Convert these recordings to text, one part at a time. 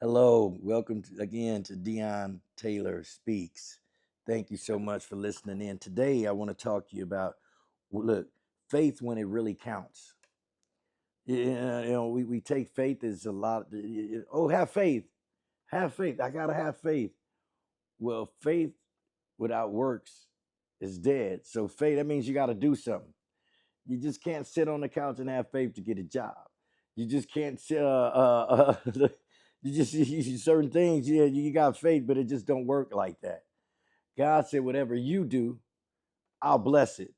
Hello, welcome again to Dion Taylor Speaks. Thank you so much for listening in. Today, I want to talk to you about look, faith when it really counts. Yeah, we take faith as a lot. Oh, have faith, have faith. I gotta have faith. Well, faith without works is dead. So faith that means you got to do something. You just can't sit on the couch and have faith to get a job. You just can't. You just certain things. Yeah, you got faith, but it just don't work like that. God said, "Whatever you do, I'll bless it.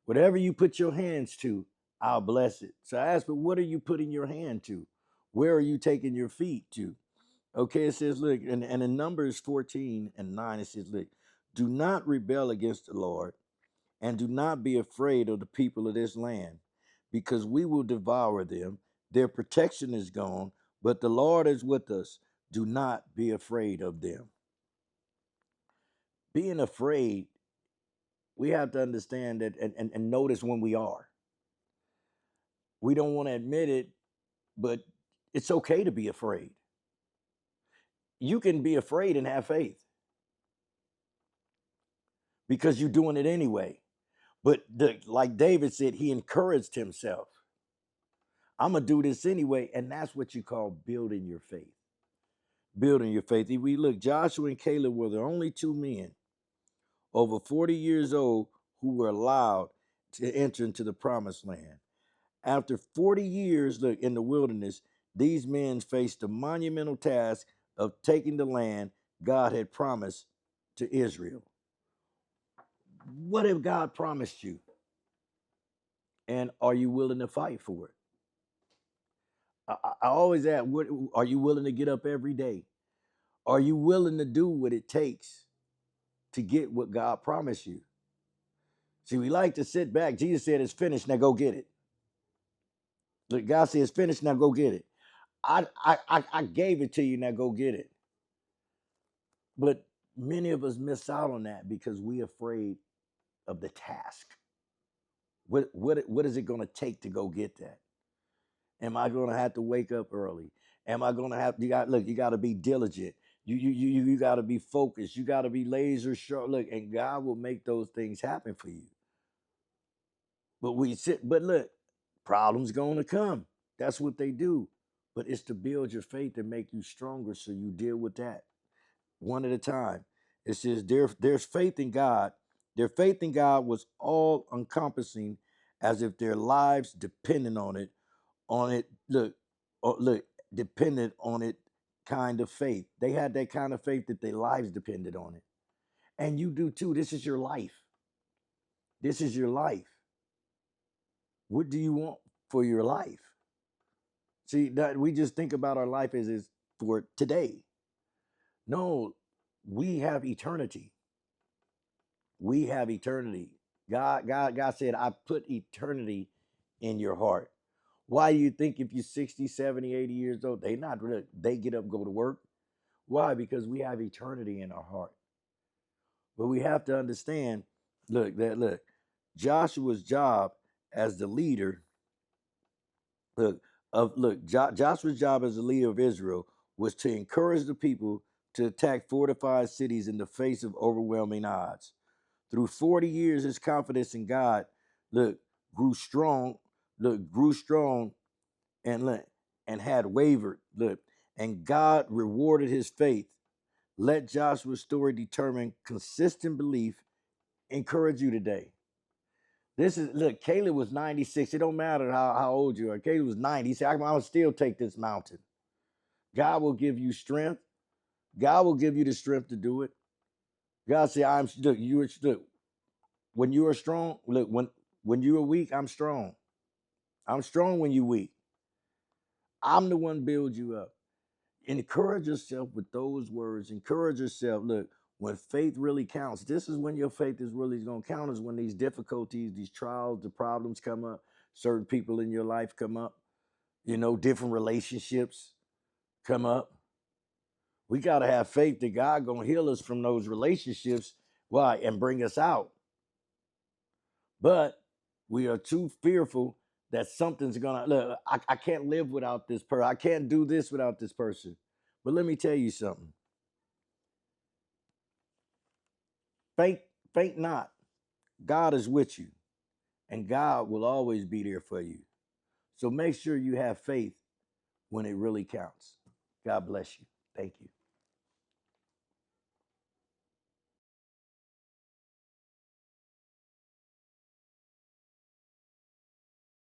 Whatever you put your hands to, I'll bless it." So I asked, "But what are you putting your hand to? Where are you taking your feet to?" Okay, it says, "Look," and in Numbers 14:9, it says, "Look, do not rebel against the Lord." And do not be afraid of the people of this land, because we will devour them. Their protection is gone, but the Lord is with us. Do not be afraid of them. Being afraid, we have to understand that and notice when we are. We don't want to admit it, but it's okay to be afraid. You can be afraid and have faith because you're doing it anyway. But like David said, he encouraged himself. I'm going to do this anyway. And that's what you call building your faith. Building your faith. If we look, Joshua and Caleb were the only two men over 40 years old who were allowed to enter into the promised land. After 40 years in the wilderness, these men faced the monumental task of taking the land God had promised to Israel. What if God promised you? And are you willing to fight for it? I always ask, what, are you willing to get up every day? Are you willing to do what it takes to get what God promised you? See, we like to sit back. Jesus said, "It's finished. Now go get it." Look, God said, "It's finished. Now go get it." I gave it to you. Now go get it. But many of us miss out on that because we're afraid of the task. What is it going to take to go get that? Am I going to have to wake up early? Am I going to have? You got to be diligent. You got to be focused. You got to be laser sharp. Look, and God will make those things happen for you. But we sit. But look, problems going to come. That's what they do. But it's to build your faith and make you stronger, so you deal with that one at a time. It says there's faith in God. Their faith in God was all encompassing, as if their lives depended on it. On it, look, dependent on it. Kind of faith. They had that kind of faith that their lives depended on it, and you do too. This is your life. This is your life. What do you want for your life? See, that we just think about our life as is for today. No, we have eternity. We have eternity. God said, "I put eternity in your heart." Why do you think if you're 60, 70, 80 years old, they get up, go to work? Why? Because we have eternity in our heart. But we have to understand, look, Joshua's job as the leader, look, Joshua's job as the leader of Israel was to encourage the people to attack fortified cities in the face of overwhelming odds. Through 40 years, his confidence in God, look, grew strong, grew strong and had wavered, and God rewarded his faith. Let Joshua's story determine consistent belief. Encourage you today. Caleb was 96. It don't matter how old you are. Caleb was 90. He said, I'll still take this mountain. God will give you strength. God will give you the strength to do it. God said, look, when you are strong, when you are weak, I'm strong. I'm strong when you're weak. I'm the one build you up. Encourage yourself with those words. Encourage yourself. Look, when faith really counts, this is when your faith is really going to count, is when these difficulties, these trials, the problems come up, certain people in your life come up, different relationships come up. We got to have faith that God going to heal us from those relationships. Why? And bring us out. But we are too fearful that something's going to, look, I can't live without this person. I can't do this without this person. But let me tell you something. Faint, faint not. God is with you, and God will always be there for you. So make sure you have faith when it really counts. God bless you. Thank you.